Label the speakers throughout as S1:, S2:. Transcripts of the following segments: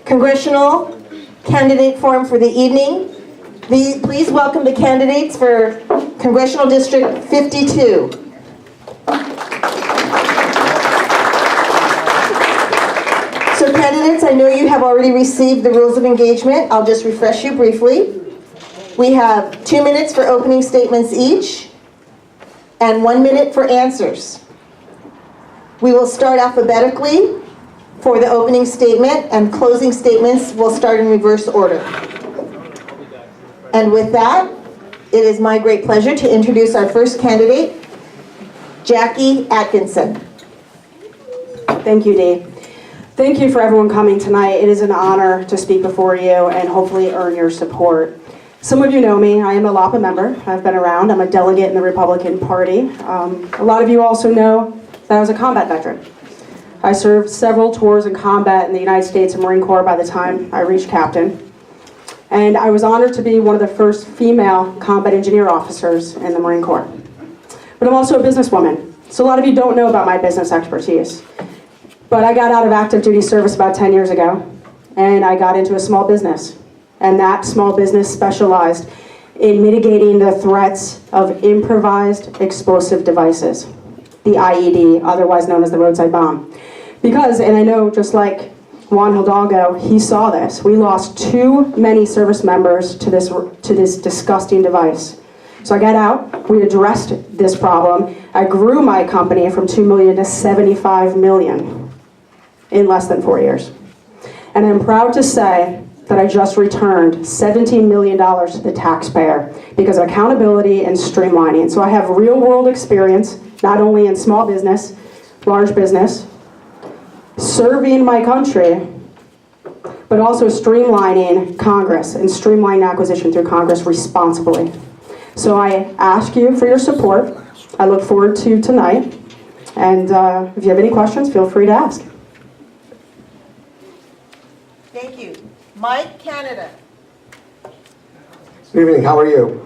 S1: Congressional Candidate Forum for the evening. Please welcome the candidates for Congressional District 52. So candidates, I know you have already received the rules of engagement. I'll just refresh you briefly. We have 2 minutes for opening statements each and 1 minute for answers. We will start alphabetically for the opening statement, and closing statements will start in reverse order. And with that, it is my great pleasure to introduce our first candidate, Jackie Atkinson.
S2: Thank you, Dee. Thank you for everyone coming tonight. It is an honor to speak before you and hopefully earn your support. Some of you know me. I am a LAPA member. I've been around. I'm a delegate in the Republican Party. A lot of you also know that I was a combat veteran. I served several tours in combat in the United States and Marine Corps by the time I reached captain. And I was honored to be one of the first female combat engineer officers in the Marine Corps. But I'm also a businesswoman. So a lot of you don't know about my business expertise. But I got out of active duty service about 10 years ago, and I got into a small business. And that small business specialized in mitigating the threats of improvised explosive devices, the IED, otherwise known as the roadside bomb. Because, and I know just like Juan Hidalgo, he saw this. We lost too many service members to this disgusting device. So I got out, we addressed this problem. I grew my company from 2 million to 75 million in less than 4 years. And I'm proud to say that I just returned $17 million to the taxpayer because of accountability and streamlining. So I have real world experience, not only in small business, large business, serving my country, but also streamlining Congress and streamlining acquisition through Congress responsibly. So I ask you for your support. I look forward to tonight. And if you have any questions, feel free to ask.
S1: Thank you. Mike Canada.
S3: Good evening, how are you?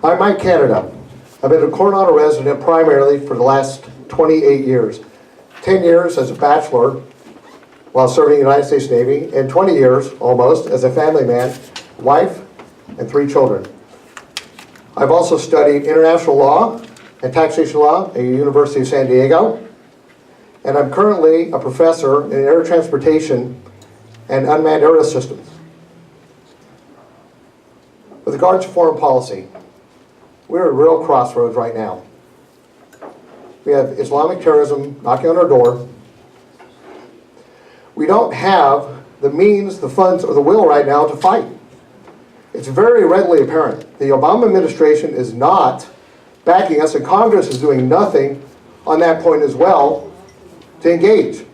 S3: I'm Mike Canada. I've been a Coronado resident primarily for the last 28 years. 10 years as a bachelor while serving in the United States Navy, and 20 years, almost, as a family man, wife, and 3 children. I've also studied international law and taxation law at the University of San Diego, and I'm currently a professor in air transportation and unmanned aerial systems. With regards to foreign policy, we're at a real crossroads right now. We have Islamic terrorism knocking on our door. We don't have the means, the funds, or the will right now to fight. It's very readily apparent. The Obama administration is not backing us, and Congress is doing nothing on that point as well to engage.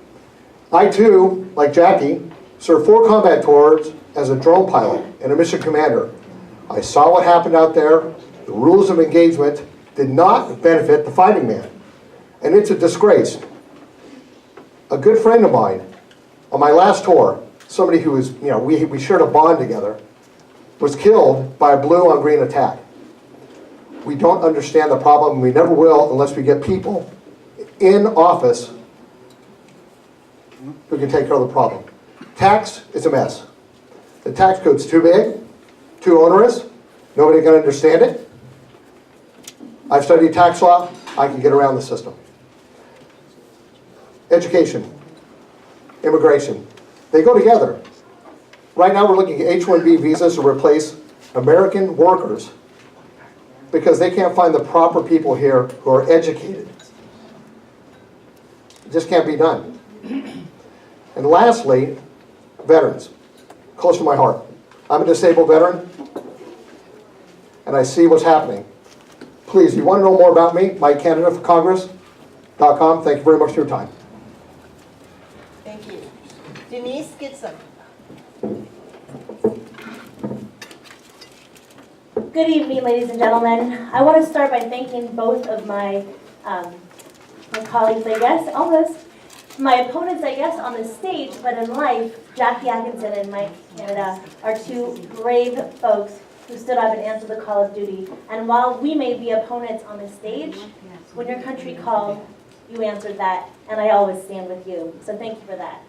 S3: I too, like Jackie, served 4 combat tours as a drone pilot and a mission commander. I saw what happened out there. The rules of engagement did not benefit the fighting man. And it's a disgrace. A good friend of mine, on my last tour, somebody who was, we shared a bond together, was killed by a blue on green attack. We don't understand the problem, and we never will unless we get people in office who can take care of the problem. Tax is a mess. The tax code's too big, too onerous, nobody can understand it. I've studied tax law, I can get around the system. Education, immigration, they go together. Right now we're looking at H-1B visas to replace American workers because they can't find the proper people here who are educated. It just can't be done. And lastly, veterans, close to my heart. I'm a disabled veteran, and I see what's happening. Please, if you want to know more about me, MikeCanadaForCongress.com. Thank you very much for your time.
S1: Thank you. Denise Gitsham.
S4: Good evening, ladies and gentlemen. I want to start by thanking both of my colleagues, I guess, almost. My opponents, I guess, on the stage, but in life, Jackie Atkinson and Mike Canada are 2 brave folks who stood up and answered the call of duty. And while we may be opponents on the stage, when your country called, you answered that, and I always stand with you. So thank you for that.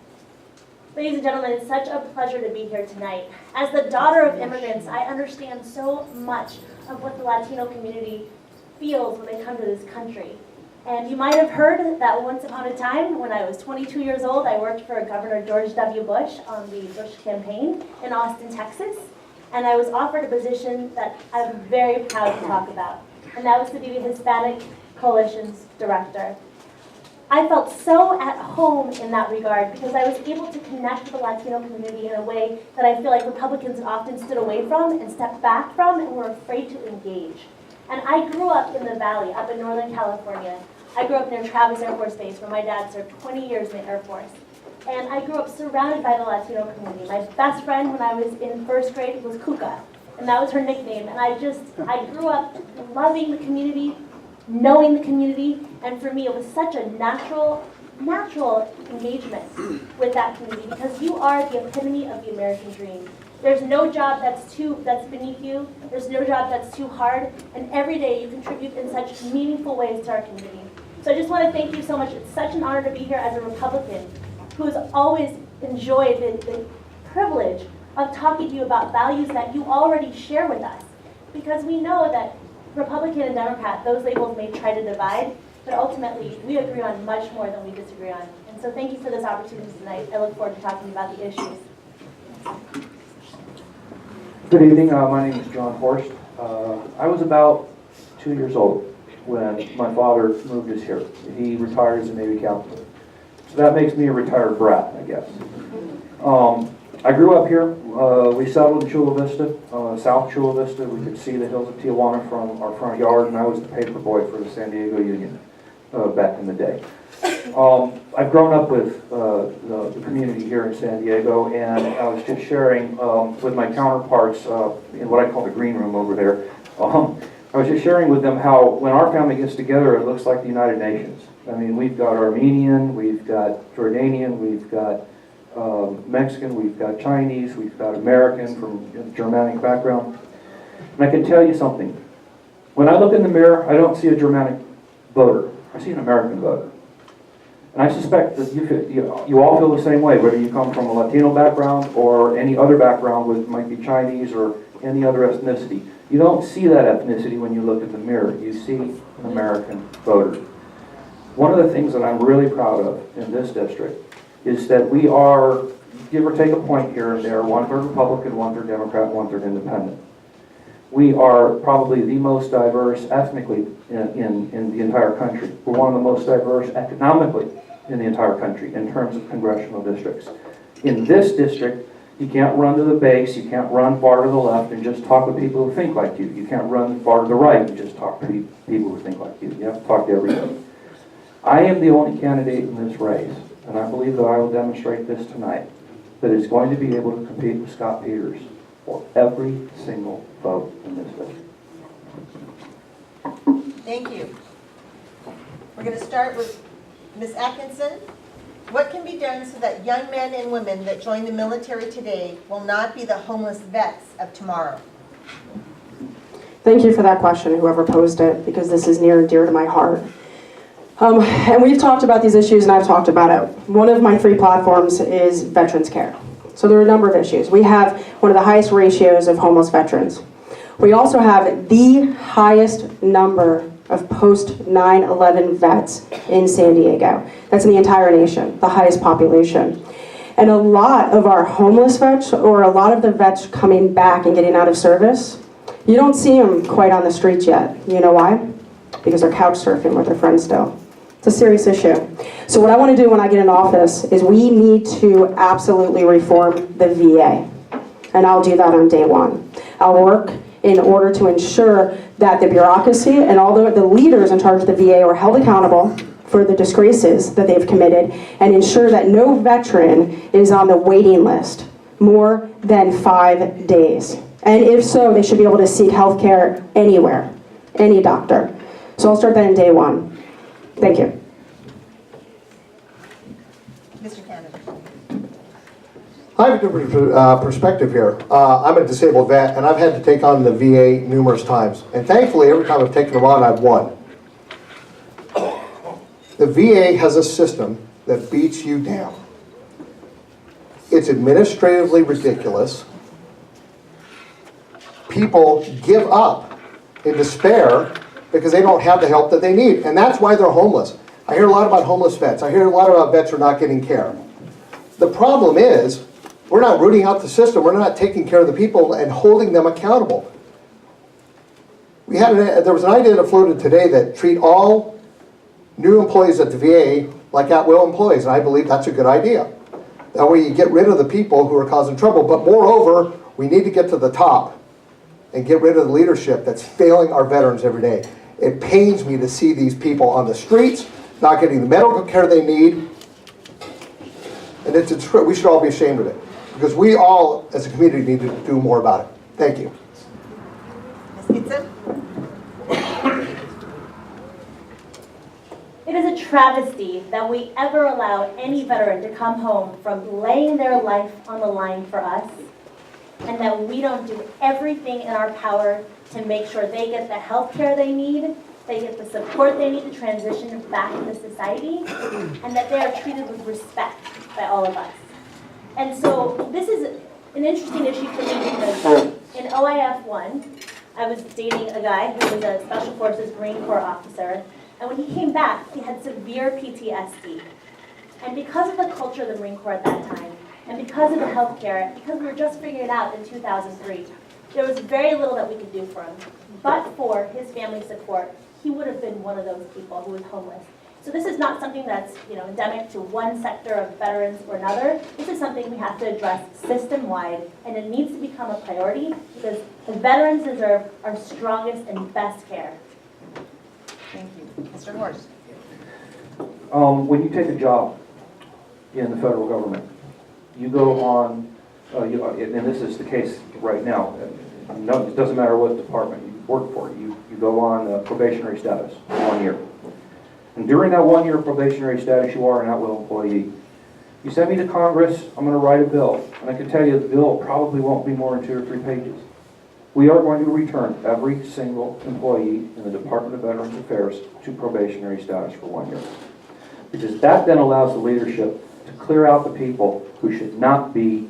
S4: Ladies and gentlemen, it's such a pleasure to be here tonight. As the daughter of immigrants, I understand so much of what the Latino community feels when they come to this country. And you might have heard that once upon a time, when I was 22 years old, I worked for Governor George W. Bush on the Bush campaign in Austin, Texas. And I was offered a position that I'm very proud to talk about, and that was to be the Hispanic Coalition's director. I felt so at home in that regard because I was able to connect with the Latino community in a way that I feel like Republicans often stood away from and stepped back from and were afraid to engage. And I grew up in the Valley, up in Northern California. I grew up near Travis Air Force Base, where my dad served 20 years in the Air Force. And I grew up surrounded by the Latino community. My best friend when I was in first grade was Cuca, and that was her nickname. And I grew up loving the community, knowing the community, and for me it was such a natural engagement with that community because you are the epitome of the American dream. There's no job that's beneath you. There's no job that's too hard, and every day you contribute in such meaningful ways to our community. So I just want to thank you so much. It's such an honor to be here as a Republican who has always enjoyed the privilege of talking to you about values that you already share with us, because we know that Republican and Democrat, those labels may try to divide, but ultimately we agree on much more than we disagree on. And so thank you for this opportunity tonight. I look forward to talking about the issues.
S5: Good evening. My name is John Horst. I was about 2 years old when my father moved us here. He retired as a Navy captain. So that makes me a retired brat, I guess. I grew up here. We settled in Chula Vista, South Chula Vista. We could see the hills of Tijuana from our front yard, and I was the paper boy for the San Diego Union back in the day. I've grown up with the community here in San Diego, and I was just sharing with my counterparts in what I call the green room over there. I was just sharing with them how when our family gets together, it looks like the United Nations. I mean, we've got Armenian, we've got Jordanian, we've got Mexican, we've got Chinese, we've got American from Germanic background. And I can tell you something. When I look in the mirror, I don't see a Germanic voter. I see an American voter. And I suspect that you all feel the same way, whether you come from a Latino background or any other background, which might be Chinese or any other ethnicity. You don't see that ethnicity when you look in the mirror. You see an American voter. One of the things that I'm really proud of in this district is that we are, give or take a point here and there, 1/3 Republican, 1/3 Democrat, 1/3 Independent. We are probably the most diverse ethnically in the entire country. We're one of the most diverse economically in the entire country in terms of congressional districts. In this district, you can't run to the base, you can't run far to the left and just talk with people who think like you. You can't run far to the right and just talk to people who think like you. You have to talk to everybody. I am the only candidate in this race, and I believe that I will demonstrate this tonight, that is going to be able to compete with Scott Peters for every single vote in this district.
S1: Thank you. We're going to start with Ms. Atkinson. What can be done so that young men and women that join the military today will not be the homeless vets of tomorrow?
S2: Thank you for that question, whoever posed it, because this is near and dear to my heart. And we've talked about these issues, and I've talked about it. One of my 3 platforms is veterans care. So there are a number of issues. We have one of the highest ratios of homeless veterans. We also have the highest number of post-9/11 vets in San Diego. That's in the entire nation, the highest population. And a lot of our homeless vets, or a lot of the vets coming back and getting out of service, you don't see them quite on the streets yet. You know why? Because they're couch surfing with their friends still. It's a serious issue. So what I want to do when I get in office is we need to absolutely reform the VA. And I'll do that on day 1. I'll work in order to ensure that the bureaucracy and all the leaders in charge of the VA are held accountable for the disgraces that they've committed, and ensure that no veteran is on the waiting list more than 5 days. And if so, they should be able to seek health care anywhere, any doctor. So I'll start that in day 1. Thank you.
S1: Mr. Canada.
S3: I have a different perspective here. I'm a disabled vet, and I've had to take on the VA numerous times. And thankfully, every time I've taken them on, I've won. The VA has a system that beats you down. It's administratively ridiculous. People give up in despair because they don't have the help that they need. And that's why they're homeless. I hear a lot about homeless vets. I hear a lot about vets who are not getting care. The problem is, we're not rooting out the system. We're not taking care of the people and holding them accountable. There was an idea that floated today that treat all new employees at the VA like at-will employees, and I believe that's a good idea. That way you get rid of the people who are causing trouble, but moreover, we need to get to the top and get rid of the leadership that's failing our veterans every day. It pains me to see these people on the streets, not getting the medical care they need, and we should all be ashamed of it, because we all, as a community, need to do more about it. Thank you.
S1: Ms. Gitsham?
S4: It is a travesty that we ever allow any veteran to come home from laying their life on the line for us, and that we don't do everything in our power to make sure they get the health care they need, they get the support they need to transition back into society, and that they are treated with respect by all of us. And so this is an interesting issue for me because in OIF 1, I was dating a guy who was a Special Forces Marine Corps officer, and when he came back, he had severe PTSD. And because of the culture of the Marine Corps at that time, and because of the healthcare, because we were just figuring it out in 2003, there was very little that we could do for him. But for his family support, he would have been one of those people who was homeless. So this is not something that's endemic to one sector of veterans or another. This is something we have to address system-wide, and it needs to become a priority because the veterans deserve our strongest and best care.
S1: Thank you. Mr. Horst?
S5: When you take a job in the federal government, you go on, and this is the case right now, no, it doesn't matter what department you work for, you go on probationary status for 1 year. And during that 1 year probationary status, you are an at-will employee. You send me to Congress, I'm going to write a bill, and I can tell you the bill probably won't be more than 2 or 3 pages. We are going to return every single employee in the Department of Veterans Affairs to probationary status for 1 year. Because that then allows the leadership to clear out the people who should not be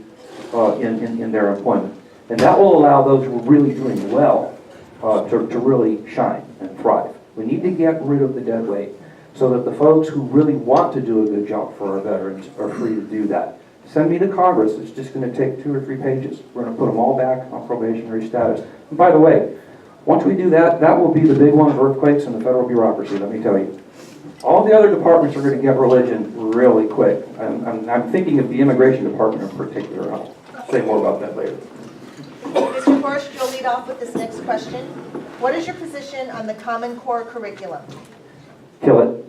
S5: in their employment. And that will allow those who are really doing well to really shine and thrive. We need to get rid of the dead weight so that the folks who really want to do a good job for our veterans are free to do that. Send me to Congress. It's just going to take 2 or 3 pages. We're going to put them all back on probationary status. And by the way, once we do that, that will be the big one of earthquakes in the federal bureaucracy, let me tell you. All the other departments are going to get religion really quick. I'm thinking of the immigration department in particular. I'll say more about that later.
S1: Mr. Horst, you'll lead off with this next question. What is your position on the Common Core curriculum?
S5: Kill it.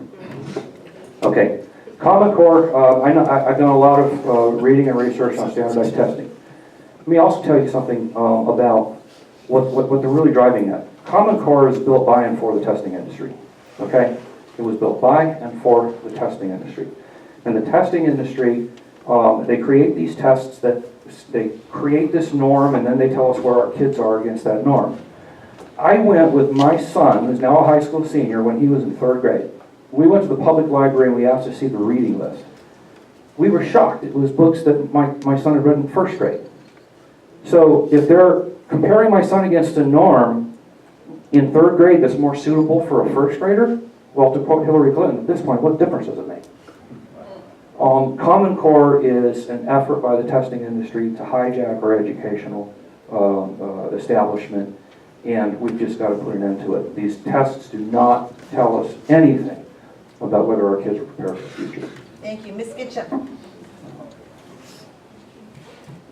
S5: Okay. Common Core, I've done a lot of reading and research on standardized testing. Let me also tell you something about what they're really driving at. Common Core is built by and for the testing industry. Okay? It was built by and for the testing industry. And the testing industry, they create these tests that they create this norm, and then they tell us where our kids are against that norm. I went with my son, who's now a high school senior, when he was in 3rd grade. We went to the public library and we asked to see the reading list. We were shocked. It was books that my son had read in 1st grade. So if they're comparing my son against a norm in 3rd grade that's more suitable for a 1st grader, well, to quote Hillary Clinton, at this point, what difference does it make? Common Core is an effort by the testing industry to hijack our educational establishment, and we've just got to put an end to it. These tests do not tell us anything about whether our kids are prepared for the future.
S1: Thank you. Ms. Gitsham?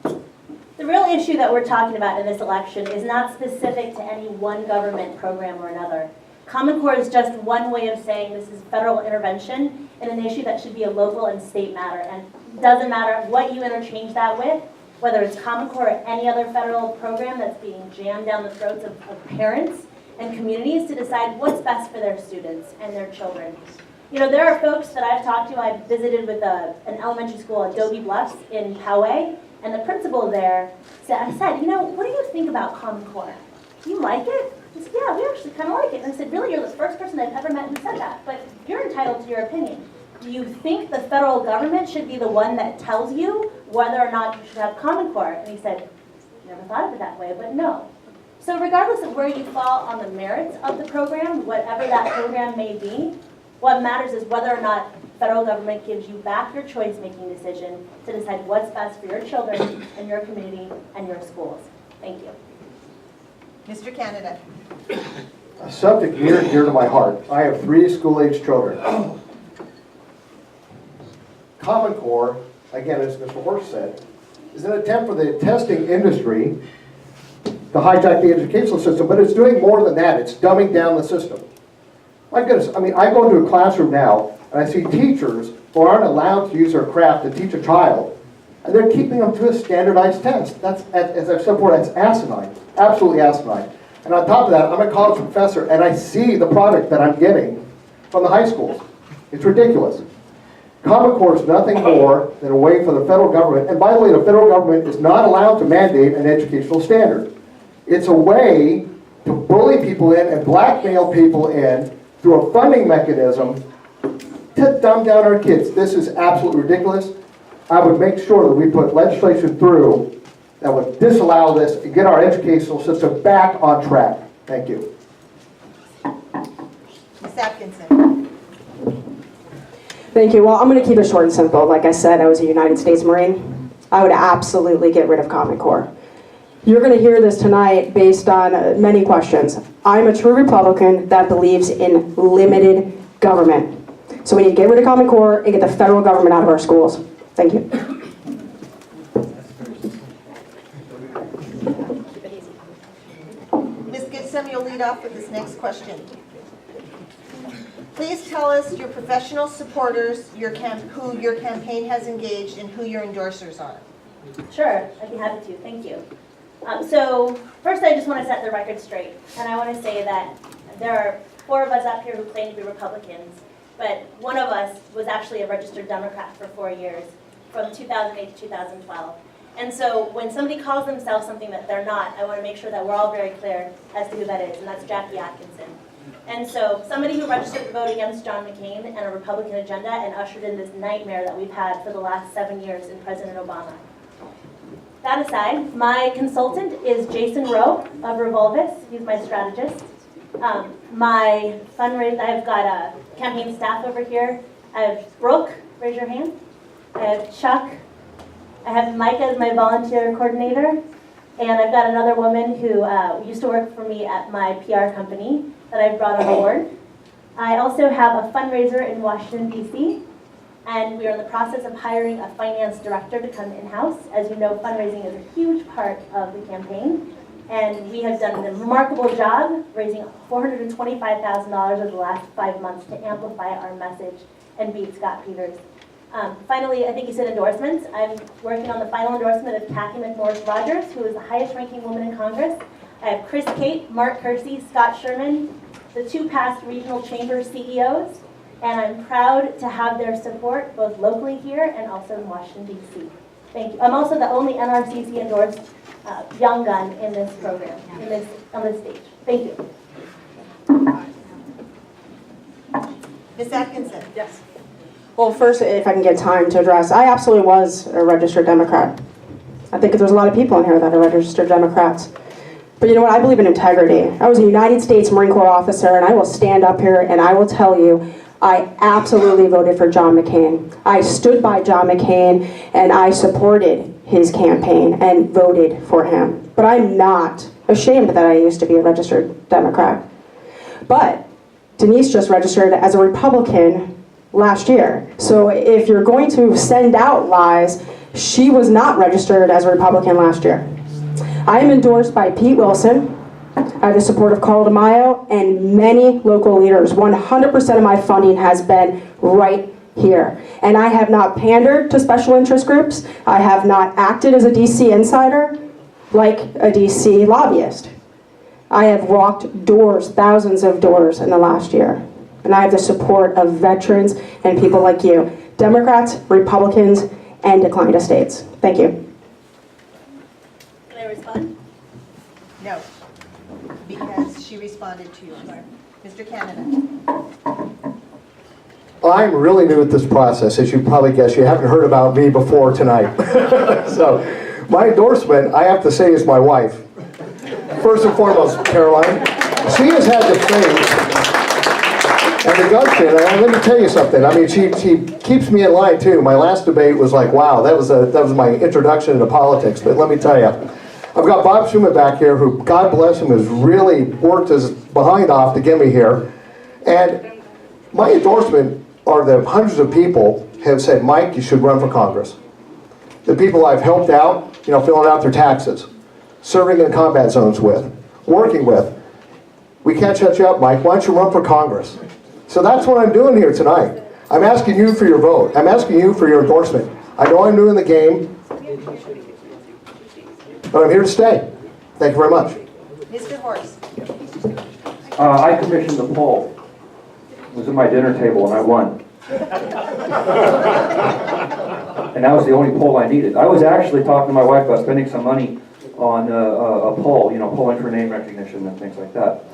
S4: The real issue that we're talking about in this election is not specific to any one government program or another. Common Core is just one way of saying this is federal intervention in an issue that should be a local and state matter. And it doesn't matter what you interchange that with, whether it's Common Core or any other federal program that's being jammed down the throats of parents and communities to decide what's best for their students and their children. There are folks that I've talked to. I've visited with an elementary school, Adobe Bluffs in Poway, and the principal there said, what do you think about Common Core? Do you like it? He said, yeah, we actually kind of like it. And I said, really, you're the first person I've ever met who said that, but you're entitled to your opinion. do you think the federal government should be the one that tells you whether or not you should have Common Core? And he said, never thought of it that way, but no. So regardless of where you fall on the merits of the program, whatever that program may be, what matters is whether or not federal government gives you back your choice-making decision to decide what's best for your children and your community and your schools. Thank you.
S1: Mr. Canada.
S3: A subject near and dear to my heart. I have 3 school-age children. Common Core, again, as Mr. Horst said, is an attempt for the testing industry to hijack the educational system, but it's doing more than that. It's dumbing down the system. My goodness, I mean, I go into a classroom now, and I see teachers who aren't allowed to use their craft to teach a child, and they're keeping them to a standardized test. That's, as I've said before, that's asinine, absolutely asinine. And on top of that, I'm a college professor, and I see the product that I'm getting from the high schools. It's ridiculous. Common Core is nothing more than a way for the federal government, and by the way, the federal government is not allowed to mandate an educational standard. It's a way to bully people in and blackmail people in through a funding mechanism to dumb down our kids. This is absolutely ridiculous. I would make sure that we put legislation through that would disallow this and get our educational system back on track. Thank you.
S1: Ms. Atkinson.
S2: Thank you. Well, I'm going to keep it short and simple. Like I said, I was a United States Marine. I would absolutely get rid of Common Core. You're going to hear this tonight based on many questions. I'm a true Republican that believes in limited government. So we need to get rid of Common Core and get the federal government out of our schools. Thank you.
S1: Ms. Gitsham, you'll lead off with this next question. Please tell us your professional supporters, who your campaign has engaged, and who your endorsers are.
S4: Sure, I'd be happy to. Thank you. So first I just want to set the record straight, and I want to say that there are 4 of us up here who claim to be Republicans, but one of us was actually a registered Democrat for 4 years, from 2008 to 2012. And so when somebody calls themselves something that they're not, I want to make sure that we're all very clear as to who that is, and that's Jackie Atkinson. And so somebody who registered to vote against John McCain and a Republican agenda and ushered in this nightmare that we've had for the last 7 years in President Obama. That aside, my consultant is Jason Rowe of Revolvis. He's my strategist. My fundraiser, I've got a campaign staff over here. I have Brooke, raise your hand. I have Chuck. I have Micah as my volunteer coordinator. And I've got another woman who used to work for me at my PR company that I've brought on board. I also have a fundraiser in Washington, D.C., and we are in the process of hiring a finance director to come in-house. As you know, fundraising is a huge part of the campaign, and we have done a remarkable job raising $425,000 over the last 5 months to amplify our message and beat Scott Peters. Finally, I think you said endorsements. I'm working on the final endorsement of Kathy McMorris-Rogers, who is the highest-ranking woman in Congress. I have Chris Kate, Mark Kersey, Scott Sherman, the 2 past regional chamber CEOs, and I'm proud to have their support both locally here and also in Washington, D.C. Thank you. I'm also the only NRCC-endorsed young gun in this program, on this stage. Thank you.
S1: Ms. Atkinson.
S2: Yes. Well, first, if I can get time to address, I absolutely was a registered Democrat. I think there's a lot of people in here that are registered Democrats. But you know what? I believe in integrity. I was a United States Marine Corps officer, and I will stand up here and I will tell you, I absolutely voted for John McCain. I stood by John McCain, and I supported his campaign and voted for him. But I'm not ashamed that I used to be a registered Democrat. But Denise just registered as a Republican last year. So if you're going to send out lies, she was not registered as a Republican last year. I am endorsed by Pete Wilson. I have the support of Carl DeMaio and many local leaders. 100% of my funding has been right here. And I have not pandered to special interest groups. I have not acted as a DC insider like a DC lobbyist. I have walked doors, thousands of doors in the last year. And I have the support of veterans and people like you, Democrats, Republicans, and declined estates. Thank you.
S4: Can I respond?
S1: No, because she responded to yours. Mr. Canada.
S3: I'm really new at this process, as you probably guessed. You haven't heard about me before tonight. So, my endorsement, I have to say, is my wife. First and foremost, Caroline. She has had the faith and the gumption, and let me tell you something. I mean, she keeps me in line too. My last debate was like, wow, that was my introduction into politics. But let me tell you, I've got Bob Schumann back here, who, God bless him, has really worked his behind off to get me here. And my endorsement are the hundreds of people have said, Mike, you should run for Congress. The people I've helped out, filling out their taxes, serving in combat zones with, working with. We can't shut you up, Mike. Why don't you run for Congress? So that's what I'm doing here tonight. I'm asking you for your vote. I'm asking you for your endorsement. I know I'm new in the game, but I'm here to stay. Thank you very much.
S1: Mr. Horst.
S5: I commissioned the poll. It was at my dinner table and I won. And that was the only poll I needed. I was actually talking to my wife about spending some money on a poll, polling for name recognition and things like that.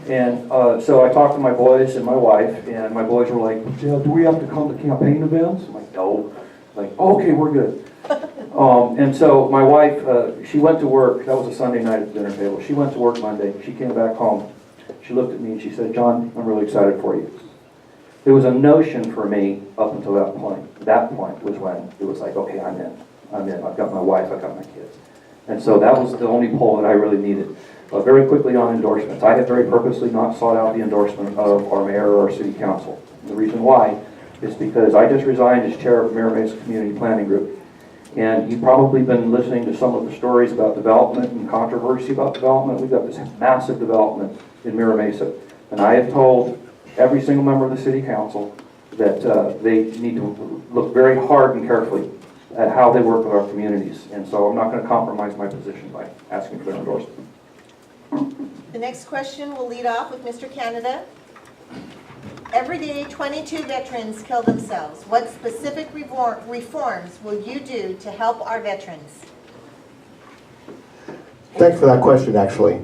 S5: And so I talked to my boys and my wife, and my boys were like, do we have to come to campaign events? I'm like, no. Like, oh, okay, we're good. And so my wife, she went to work. That was a Sunday night at the dinner table. She went to work Monday. She came back home. She looked at me and she said, John, I'm really excited for you. There was a notion for me up until that point. That point was when it was like, okay, I'm in. I've got my wife, I've got my kids. And so that was the only poll that I really needed. Very quickly on endorsements. I have very purposely not sought out the endorsement of our mayor or our city council. The reason why is because I just resigned as chair of Mira Mesa Community Planning Group. And you've probably been listening to some of the stories about development and controversy about development. We've got this massive development in Mira Mesa. And I have told every single member of the city council that they need to look very hard and carefully at how they work with our communities. And so I'm not going to compromise my position by asking for their endorsement.
S1: The next question will lead off with Mr. Canada. Every day, 22 veterans kill themselves. What specific reforms will you do to help our veterans?
S3: Thanks for that question, actually.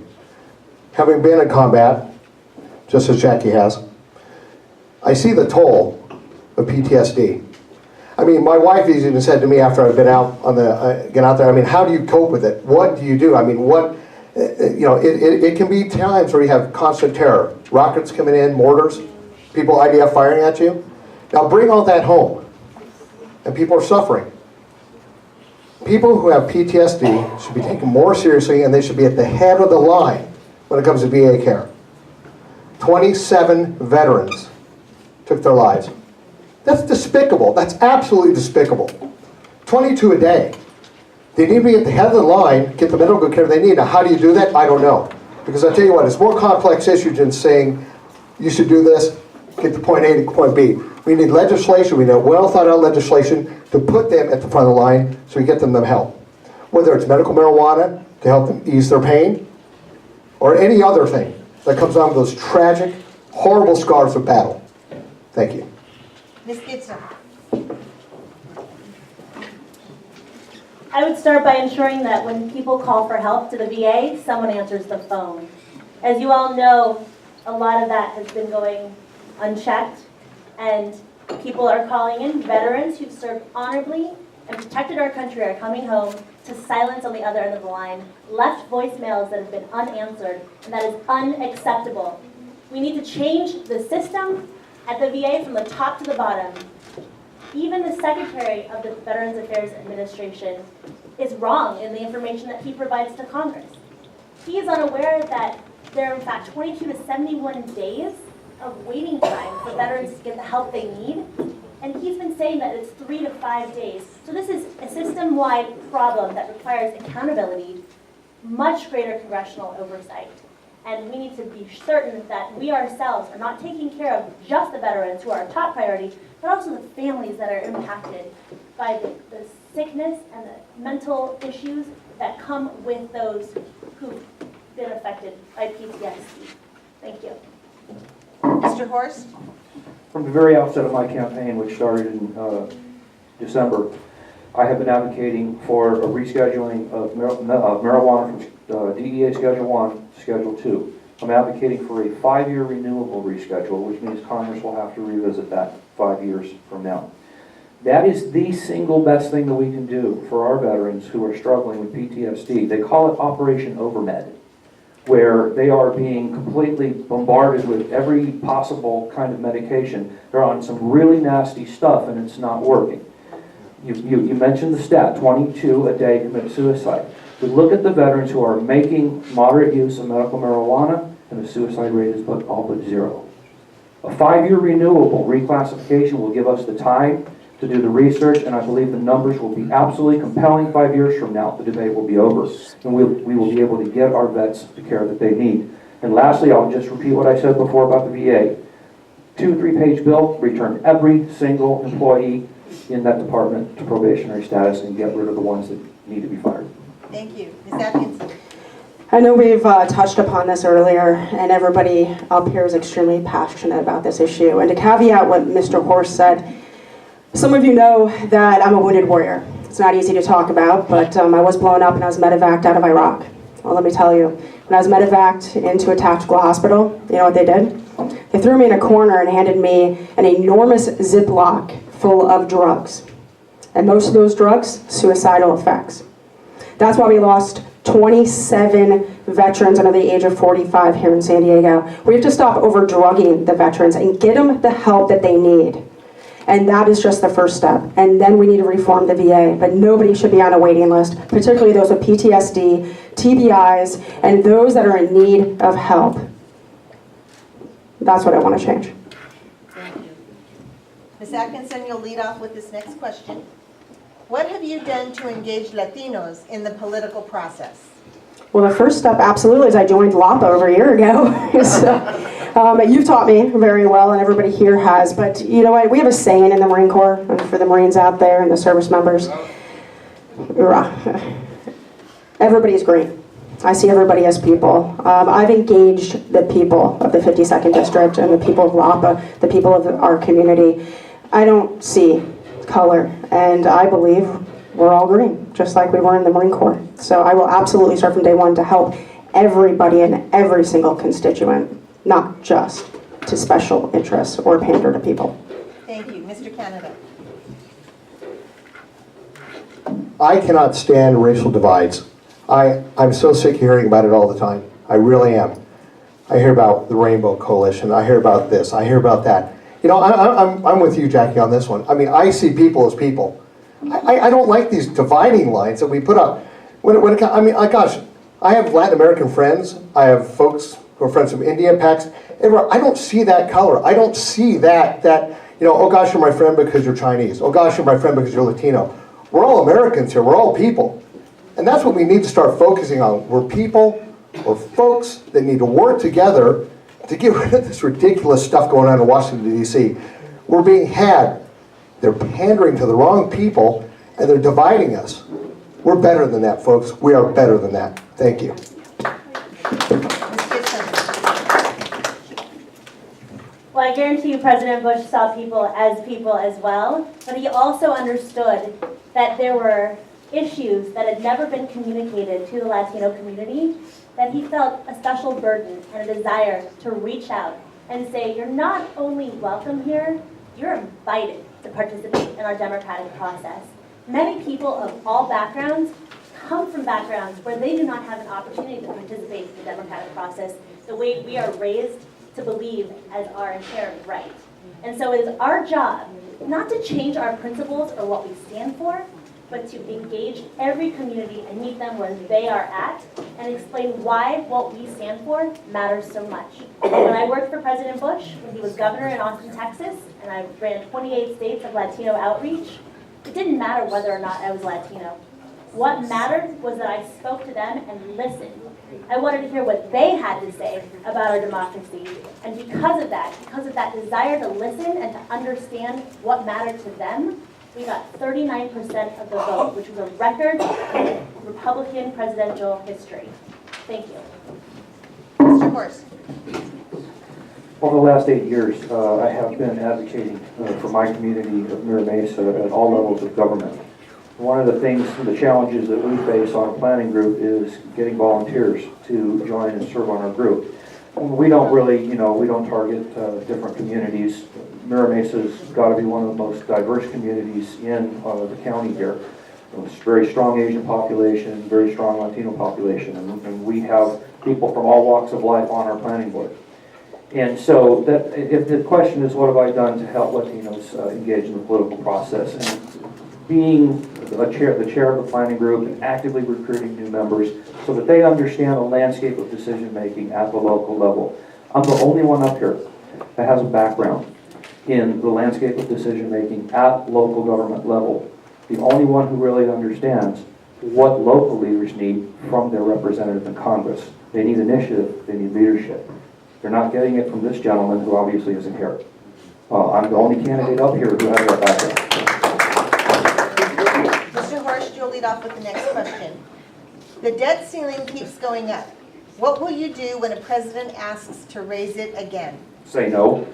S3: Having been in combat, just as Jackie has, I see the toll of PTSD. I mean, my wife even said to me after I've been out on the, get out there, I mean, how do you cope with it? What do you do? I mean, what, it can be times where you have constant terror. Rockets coming in, mortars, people IDF firing at you. Now bring all that home, and people are suffering. People who have PTSD should be taken more seriously, and they should be at the head of the line when it comes to VA care. 27 veterans took their lives. That's despicable. That's absolutely despicable. 22 a day. They need to be at the head of the line, get the medical care they need. Now, how do you do that? I don't know. Because I tell you what, it's more complex issue than saying you should do this, get to point A to point B. We need legislation, we need well thought out legislation to put them at the front of the line so we get them help. Whether it's medical marijuana to help them ease their pain, or any other thing that comes down with those tragic, horrible scars of battle. Thank you.
S1: Ms. Gitsham.
S4: I would start by ensuring that when people call for help to the VA, someone answers the phone. As you all know, a lot of that has been going unchecked, and people are calling in. Veterans who've served honorably and protected our country are coming home to silence on the other end of the line, left voicemails that have been unanswered, and that is unacceptable. We need to change the system at the VA from the top to the bottom. Even the Secretary of the Veterans Affairs Administration is wrong in the information that he provides to Congress. He is unaware that there are in fact 22 to 71 days of waiting time for veterans to get the help they need, and he's been saying that it's 3 to 5 days. So this is a system-wide problem that requires accountability, much greater congressional oversight. And we need to be certain that we ourselves are not taking care of just the veterans who are our top priority, but also the families that are impacted by the sickness and the mental issues that come with those who've been affected by PTSD. Thank you.
S1: Mr. Horst?
S5: From the very outset of my campaign, which started in December, I have been advocating for a rescheduling of marijuana from DEA Schedule 1 to Schedule 2. I'm advocating for a 5-year renewable reschedule, which means Congress will have to revisit that 5 years from now. That is the single best thing that we can do for our veterans who are struggling with PTSD. They call it Operation Overmed, where they are being completely bombarded with every possible kind of medication. They're on some really nasty stuff and it's not working. You mentioned the stat, 22 a day commit suicide. We look at the veterans who are making moderate use of medical marijuana, and the suicide rate is all but zero. A 5-year renewable reclassification will give us the time to do the research, and I believe the numbers will be absolutely compelling 5 years from now. The debate will be over, and we will be able to get our vets the care that they need. And lastly, I'll just repeat what I said before about the VA. 2 3-page bill, return every single employee in that department to probationary status and get rid of the ones that need to be fired.
S1: Thank you. Ms. Atkinson.
S2: I know we've touched upon this earlier, and everybody up here is extremely passionate about this issue. And to caveat what Mr. Horst said, some of you know that I'm a wounded warrior. It's not easy to talk about, but I was blown up and I was medevaced out of Iraq. Well, let me tell you, when I was medevaced into a tactical hospital, you know what they did? They threw me in a corner and handed me an enormous Ziploc full of drugs. And most of those drugs, suicidal effects. That's why we lost 27 veterans under the age of 45 here in San Diego. We have to stop over-drugging the veterans and get them the help that they need. And that is just the first step. And then we need to reform the VA. But nobody should be on a waiting list, particularly those with PTSD, TBIs, and those that are in need of help. That's what I want to change.
S1: Thank you. Ms. Atkinson, you'll lead off with this next question. What have you done to engage Latinos in the political process?
S2: Well, the first step, absolutely, is I joined LAPA over a year ago. So, you've taught me very well, and everybody here has. But you know what? We have a saying in the Marine Corps, and for the Marines out there and the service members, everybody's green. I see everybody as people. I've engaged the people of the 52nd District and the people of LAPA, the people of our community. I don't see color, and I believe we're all green, just like we were in the Marine Corps. So I will absolutely start from day one to help everybody and every single constituent, not just to special interests or pander to people.
S1: Thank you. Mr. Canada.
S3: I cannot stand racial divides. I'm so sick of hearing about it all the time. I really am. I hear about the Rainbow Coalition. I hear about this. I hear about that. You know, I'm with you, Jackie, on this one. I mean, I see people as people. I don't like these dividing lines that we put up. Gosh, I have Latin American friends. I have folks who are friends from India, Pakistan. I don't see that color. I don't see that, you know, oh gosh, you're my friend because you're Chinese. Oh gosh, you're my friend because you're Latino. We're all Americans here. We're all people. And that's what we need to start focusing on. We're people, we're folks that need to work together to get rid of this ridiculous stuff going on in Washington, D.C. We're being had. They're pandering to the wrong people, and they're dividing us. We're better than that, folks. We are better than that. Thank you.
S1: Ms. Gitsham.
S4: Well, I guarantee you President Bush saw people as well, but he also understood that there were issues that had never been communicated to the Latino community, that he felt a special burden and a desire to reach out and say, you're not only welcome here, you're invited to participate in our democratic process. Many people of all backgrounds come from backgrounds where they do not have an opportunity to participate in the democratic process the way we are raised to believe as our inherent right. And so it is our job not to change our principles or what we stand for, but to engage every community and meet them where they are at and explain why what we stand for matters so much. When I worked for President Bush, when he was governor in Austin, Texas, and I ran 28 states of Latino outreach, it didn't matter whether or not I was Latino. What mattered was that I spoke to them and listened. I wanted to hear what they had to say about our democracy. And because of that desire to listen and to understand what mattered to them, we got 39% of the vote, which was a record in Republican presidential history. Thank you.
S1: Mr. Horst.
S5: Over the last 8 years, I have been advocating for my community of Mira Mesa at all levels of government. One of the things, the challenges that we face on a planning group is getting volunteers to join and serve on our group. We don't really, we don't target different communities Mira Mesa's got to be one of the most diverse communities in the county here. It's a very strong Asian population, very strong Latino population, and we have people from all walks of life on our planning board. And so, that if the question is, what have I done to help Latinos engage in the political process? And being the chair of the planning group and actively recruiting new members so that they understand the landscape of decision making at the local level. I'm the only one up here that has a background in the landscape of decision making at local government level. The only one who really understands what local leaders need from their representative in Congress. They need initiative, they need leadership. They're not getting it from this gentleman who obviously isn't here. I'm the only candidate up here who has that background.
S1: Mr. Horst, you'll lead off with the next question. The debt ceiling keeps going up. What will you do when a president asks to raise it again?
S5: Say no.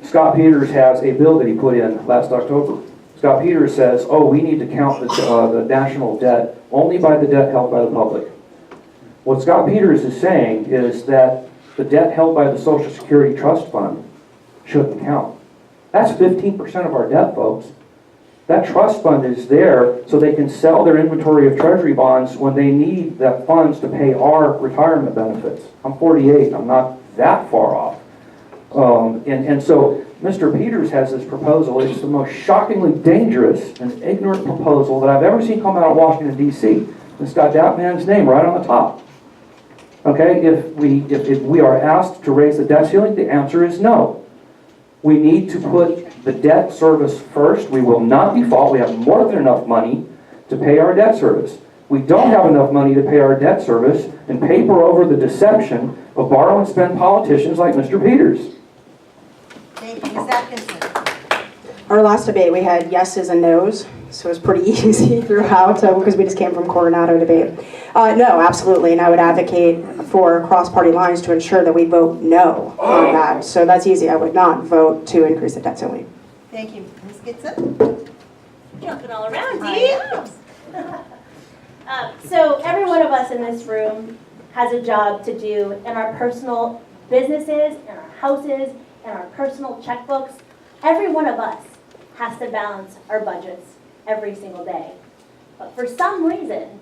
S5: Scott Peters has a bill that he put in last October. Scott Peters says, oh, we need to count the national debt only by the debt held by the public. What Scott Peters is saying is that the debt held by the Social Security Trust Fund shouldn't count. That's 15% of our debt, folks. That trust fund is there so they can sell their inventory of treasury bonds when they need that funds to pay our retirement benefits. I'm 48, I'm not that far off. And so Mr. Peters has this proposal. It's the most shockingly dangerous and ignorant proposal that I've ever seen come out of Washington, D.C. It's got that man's name right on the top. Okay, if we are asked to raise the debt ceiling, the answer is no. We need to put the debt service first. We will not default. We have more than enough money to pay our debt service. We don't have enough money to pay our debt service and paper over the deception of borrow and spend politicians like Mr. Peters.
S1: Thank you. Ms. Atkinson.
S2: Our last debate, we had yeses and nos, so it was pretty easy throughout because we just came from Coronado debate. No, absolutely, and I would advocate for cross-party lines to ensure that we vote no on that. So that's easy. I would not vote to increase the debt ceiling.
S1: Thank you. Ms. Gitsham.
S4: Jumping all around,
S1: I
S4: Dee. So every one of us in this room has a job to do in our personal businesses, in our houses, in our personal checkbooks. Every one of us has to balance our budgets every single day. But for some reason,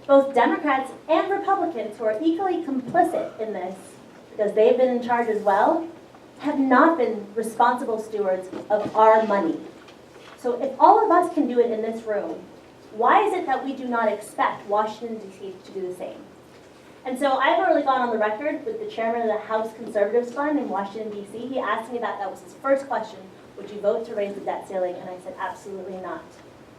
S4: both Democrats and Republicans who are equally complicit in this, because they've been in charge as well, have not been responsible stewards of our money. So if all of us can do it in this room, why is it that we do not expect Washington, D.C. to do the same? And so I've already gone on the record with the chairman of the House Conservatives Fund in Washington, D.C. He asked me that was his first question. Would you vote to raise the debt ceiling? And I said, absolutely not.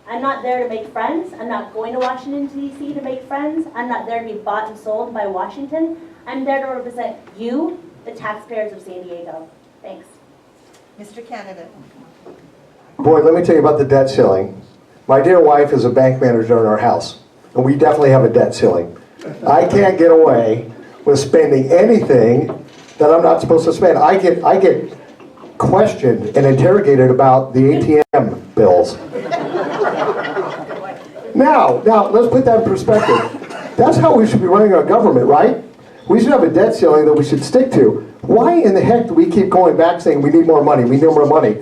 S4: I'm not there to make friends. I'm not going to Washington, D.C. to make friends. I'm not there to be bought and sold by Washington. I'm there to represent you, the taxpayers of San Diego. Thanks.
S1: Mr. Candidate.
S3: Boy, let me tell you about the debt ceiling. My dear wife is a bank manager in our house, and we definitely have a debt ceiling. I can't get away with spending anything that I'm not supposed to spend. I get questioned and interrogated about the ATM bills. Now, let's put that in perspective. That's how we should be running our government, right? We should have a debt ceiling that we should stick to. Why in the heck do we keep going back saying we need more money, we need more money?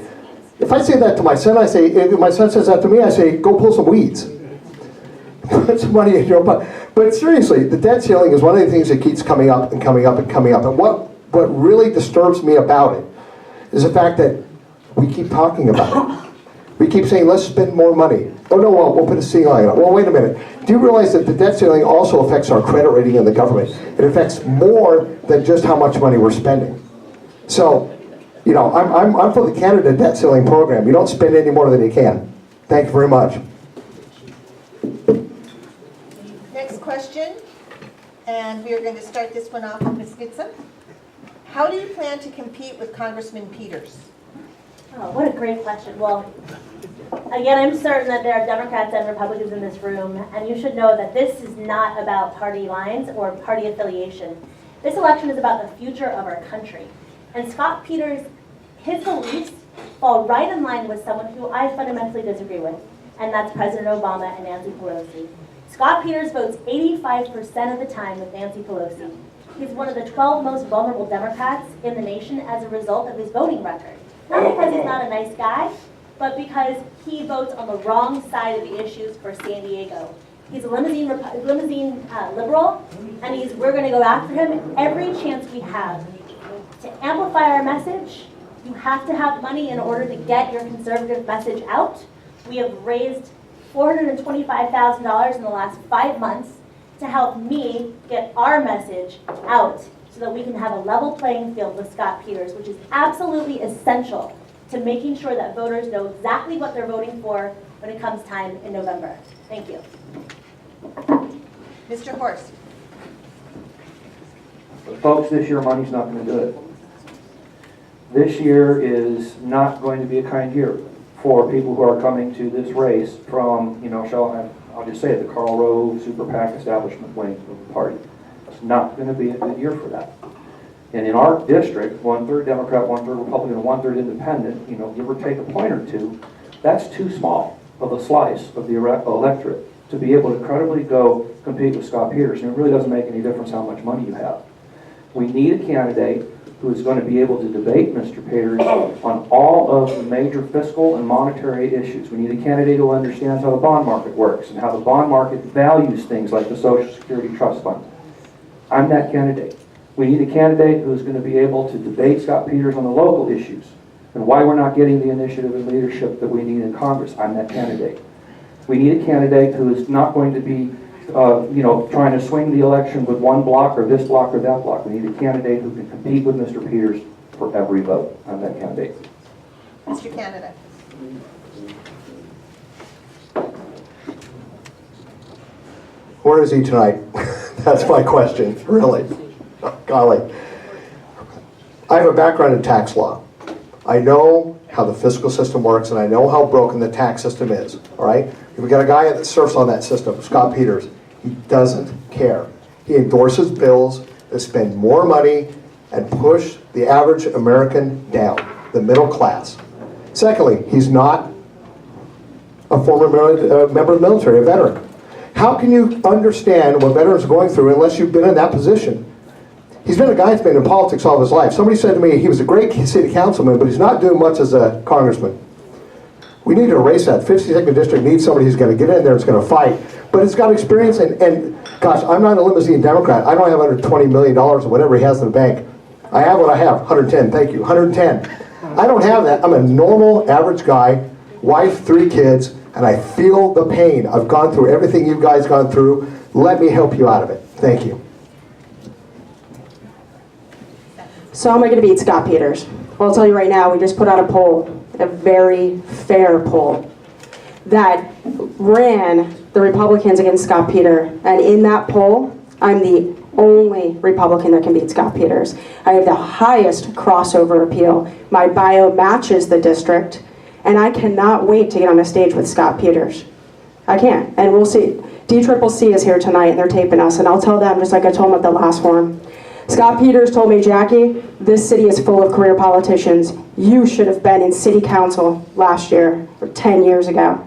S3: If I say that to my son, if my son says that to me, I say, go pull some weeds. Put some money in your pocket. But seriously, the debt ceiling is one of the things that keeps coming up and coming up and coming up. And what really disturbs me about it is the fact that we keep talking about it. We keep saying, let's spend more money. Oh no, well, we'll put a ceiling on it. Well, wait a minute. Do you realize that the debt ceiling also affects our credit rating in the government? It affects more than just how much money we're spending. So, you know, I'm for the Canada debt ceiling program. You don't spend any more than you can. Thank you very much.
S1: Next question, and we are going to start this one off with Ms. Gitsham. How do you plan to compete with Congressman Peters?
S4: Oh, what a great question. Well, again, I'm certain that there are Democrats and Republicans in this room, and you should know that this is not about party lines or party affiliation. This election is about the future of our country. And Scott Peters, his beliefs fall right in line with someone who I fundamentally disagree with, and that's President Obama and Nancy Pelosi. Scott Peters votes 85% of the time with Nancy Pelosi. He's one of the 12 most vulnerable Democrats in the nation as a result of his voting record. Not because he's not a nice guy, but because he votes on the wrong side of the issues for San Diego. He's a limousine liberal, and we're going to go after him every chance we have. To amplify our message, you have to have money in order to get your conservative message out. We have raised $425,000 in the last 5 months to help me get our message out so that we can have a level playing field with Scott Peters, which is absolutely essential to making sure that voters know exactly what they're voting for when it comes time in November. Thank you.
S1: Mr. Horst.
S5: Folks, this year money's not going to do it. This year is not going to be a kind year for people who are coming to this race from, I'll just say it, the Karl Rove Super PAC establishment wing of the party. It's not going to be a good year for that. And in our district, 1/3 Democrat, 1/3 Republican, 1/3 Independent, give or take a point or two, that's too small of a slice of the electorate to be able to credibly go compete with Scott Peters. And it really doesn't make any difference how much money you have. We need a candidate who is going to be able to debate Mr. Peters on all of the major fiscal and monetary issues. We need a candidate who understands how the bond market works and how the bond market values things like the Social Security Trust Fund. I'm that candidate. We need a candidate who is going to be able to debate Scott Peters on the local issues and why we're not getting the initiative and leadership that we need in Congress. I'm that candidate. We need a candidate who is not going to be trying to swing the election with one block or this block or that block. We need a candidate who can compete with Mr. Peters for every vote. I'm that candidate.
S1: Mr. Canada.
S3: Where is he tonight? That's my question, really. Golly. I have a background in tax law. I know how the fiscal system works, and I know how broken the tax system is, all right? If we got a guy that surfs on that system, Scott Peters, he doesn't care. He endorses bills that spend more money and push the average American down, the middle class. Secondly, he's not a former member of the military, a veteran. How can you understand what veterans are going through unless you've been in that position? He's been a guy that's been in politics all of his life. Somebody said to me he was a great city councilman, but he's not doing much as a congressman. We need to erase that. 52nd District needs somebody who's going to get in there and is going to fight. But he's got experience, and gosh, I'm not a limousine Democrat. I don't have under $20 million or whatever he has in the bank. I have what I have, 110, thank you, 110. I don't have that. I'm a normal, average guy, wife, 3 kids, and I feel the pain. I've gone through everything you guys gone through. Let me help you out of it. Thank you.
S2: So am I going to beat Scott Peters? Well, I'll tell you right now, we just put out a poll, a very fair poll, that ran the Republicans against Scott Peters. And in that poll, I'm the only Republican that can beat Scott Peters. I have the highest crossover appeal. My bio matches the district, and I cannot wait to get on a stage with Scott Peters. I can't, and we'll see. DCCC is here tonight, and they're taping us, and I'll tell them just like I told them at the last forum. Scott Peters told me, Jackie, this city is full of career politicians. You should have been in city council last year, or 10 years ago.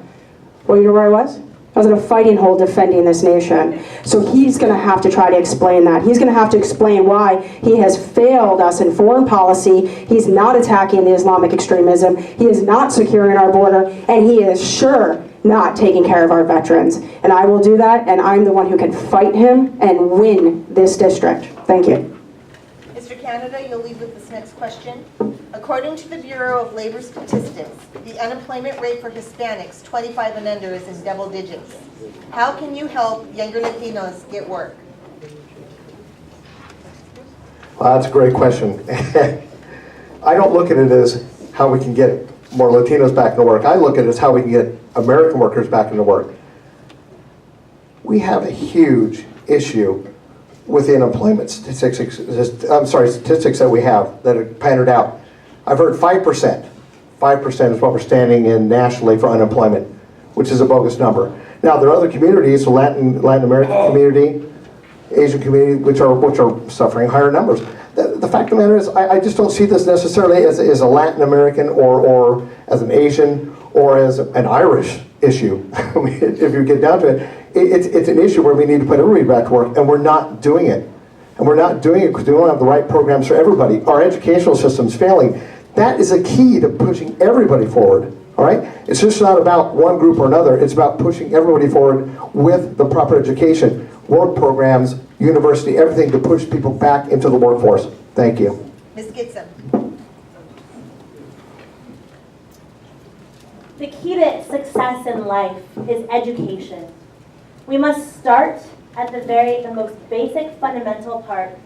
S2: Well, you know where I was? I was in a fighting hole defending this nation. So he's going to have to try to explain that. He's going to have to explain why he has failed us in foreign policy. He's not attacking the Islamic extremism. He is not securing our border. And he is sure not taking care of our veterans. And I will do that, and I'm the one who can fight him and win this district. Thank you.
S1: Mr. Canada, you'll lead with this next question. According to the Bureau of Labor Statistics, the unemployment rate for Hispanics 25 and under is in double digits. How can you help younger Latinos get work?
S3: Well, that's a great question. I don't look at it as how we can get more Latinos back into work. I look at it as how we can get American workers back into work. We have a huge issue with the unemployment statistics that we have that are panned out. I've heard 5%. 5% is what we're standing in nationally for unemployment, which is a bogus number. Now, there are other communities, the Latin American community, Asian community, which are suffering higher numbers. The fact of the matter is, I just don't see this necessarily as a Latin American or as an Asian or as an Irish issue. I mean, if you get down to it, it's an issue where we need to put everybody back to work, and we're not doing it. And we're not doing it because we don't have the right programs for everybody. Our educational system's failing. That is a key to pushing everybody forward, all right? It's just not about one group or another. It's about pushing everybody forward with the proper education, work programs, university, everything to push people back into the workforce. Thank you.
S1: Ms. Gitsham.
S4: The key to success in life is education. We must start at the most basic fundamental part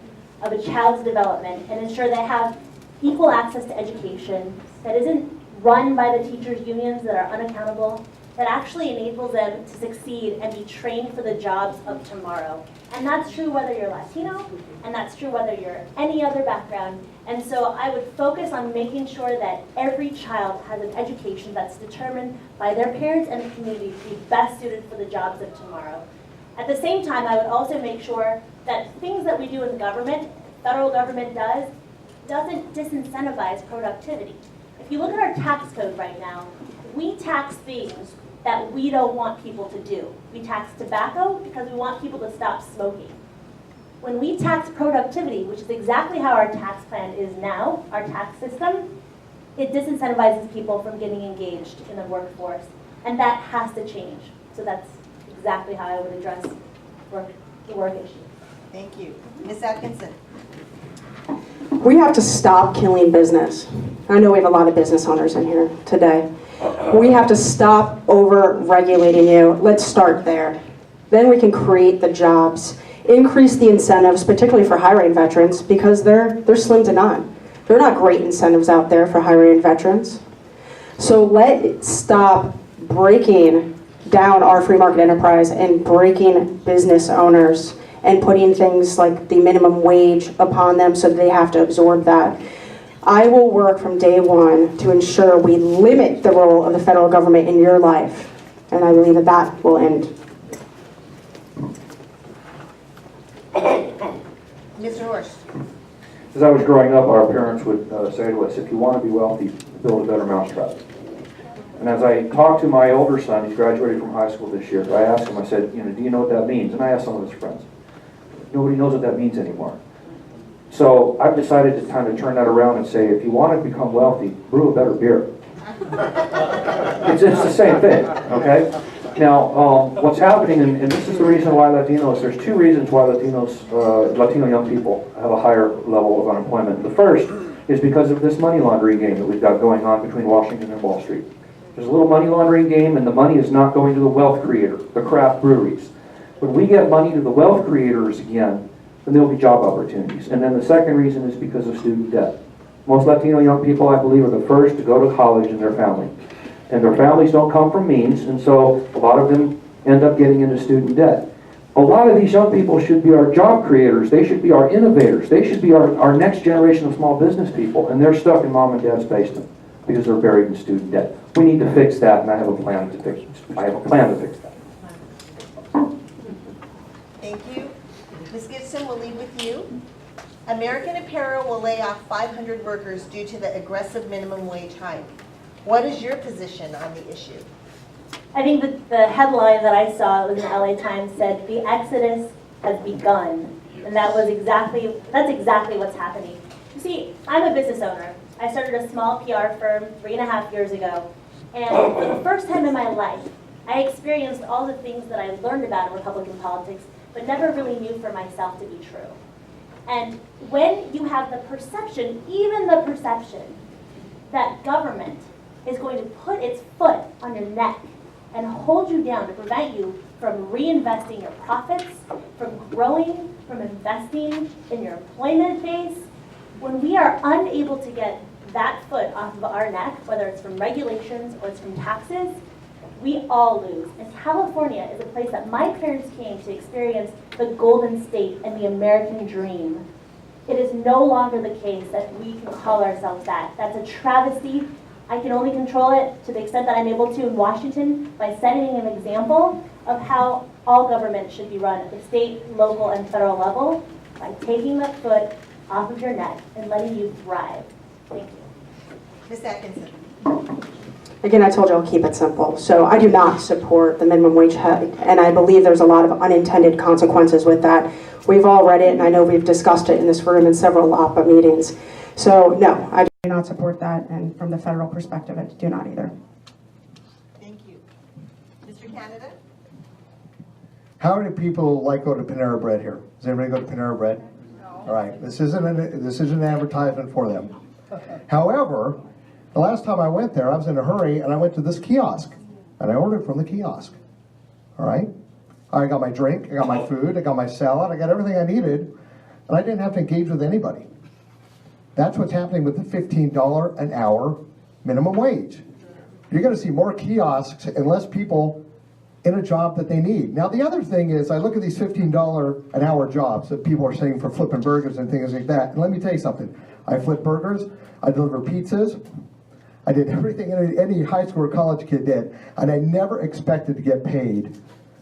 S4: of a child's development and ensure they have equal access to education that isn't run by the teachers' unions that are unaccountable, that actually enables them to succeed and be trained for the jobs of tomorrow. And that's true whether you're Latino, and that's true whether you're any other background. And so I would focus on making sure that every child has an education that's determined by their parents and the community to be best suited for the jobs of tomorrow. At the same time, I would also make sure that things that we do in government, federal government doesn't disincentivize productivity. If you look at our tax code right now, we tax things that we don't want people to do. We tax tobacco because we want people to stop smoking. When we tax productivity, which is exactly how our tax plan is now, our tax system, it disincentivizes people from getting engaged in the workforce. And that has to change. So that's exactly how I would address the work issue.
S1: Thank you. Ms. Atkinson.
S2: We have to stop killing business. I know we have a lot of business owners in here today. We have to stop over-regulating you. Let's start there. Then we can create the jobs, increase the incentives, particularly for hiring veterans, because they're slim to none. There are not great incentives out there for hiring veterans. So let's stop breaking down our free market enterprise and breaking business owners and putting things like the minimum wage upon them so that they have to absorb that. I will work from day one to ensure we limit the role of the federal government in your life, and I believe that that will end.
S1: Mr. Horst.
S5: As I was growing up, our parents would say to us, if you want to be wealthy, build a better mousetrap. And as I talked to my older son, he's graduated from high school this year, I asked him, I said, do you know what that means? And I asked some of his friends. Nobody knows what that means anymore. So I've decided to kind of turn that around and say, if you want to become wealthy, brew a better beer. It's the same thing, okay? Now, what's happening, and this is the reason why there's two reasons why Latino young people have a higher level of unemployment. The first is because of this money laundering game that we've got going on between Washington and Wall Street. There's a little money laundering game, and the money is not going to the wealth creator, the craft breweries. When we get money to the wealth creators again, then there'll be job opportunities. And then the second reason is because of student debt. Most Latino young people, I believe, are the first to go to college in their family. And their families don't come from means, and so a lot of them end up getting into student debt. A lot of these young people should be our job creators. They should be our innovators. They should be our next generation of small business people, and they're stuck in mom and dad's basement because they're buried in student debt. We need to fix that, and I have a plan to fix that.
S1: Thank you. Ms. Gitsham, we'll leave with you. American Apparel will lay off 500 workers due to the aggressive minimum wage hike. What is your position on the issue?
S4: I think that the headline that I saw, it was in the LA Times, said the exodus has begun. And that's exactly what's happening. You see, I'm a business owner. I started a small PR firm 3.5 years ago. And for the first time in my life, I experienced all the things that I learned about in Republican politics, but never really knew for myself to be true. And when you have the perception, even the perception, that government is going to put its foot on your neck and hold you down to prevent you from reinvesting your profits, from growing, from investing in your employment base, when we are unable to get that foot off of our neck, whether it's from regulations or it's from taxes, we all lose. And California is a place that my parents came to experience the Golden State and the American dream. It is no longer the case that we can call ourselves that. That's a travesty. I can only control it to the extent that I'm able to in Washington by setting an example of how all government should be run at the state, local, and federal level by taking that foot off of your neck and letting you thrive. Thank you.
S1: Ms. Atkinson.
S2: Again, I told you I'll keep it simple. So I do not support the minimum wage hike, and I believe there's a lot of unintended consequences with that. We've all read it, and I know we've discussed it in this room in several LAPA meetings. So no, I do not support that, and from the federal perspective, I do not either.
S1: Thank you. Mr. Canada?
S3: How many people like go to Panera Bread here? Does anybody go to Panera Bread? No. All right, this isn't an advertisement for them. However, the last time I went there, I was in a hurry and I went to this kiosk and I ordered from the kiosk. All right? I got my drink, I got my food, I got my salad, I got everything I needed, and I didn't have to engage with anybody. That's what's happening with the $15 an hour minimum wage. You're going to see more kiosks and less people in a job that they need. Now, the other thing is, I look at these $15 an hour jobs that people are saying for flipping burgers and things like that, and let me tell you something. I flip burgers, I deliver pizzas, I did everything any high school or college kid did, and I never expected to get paid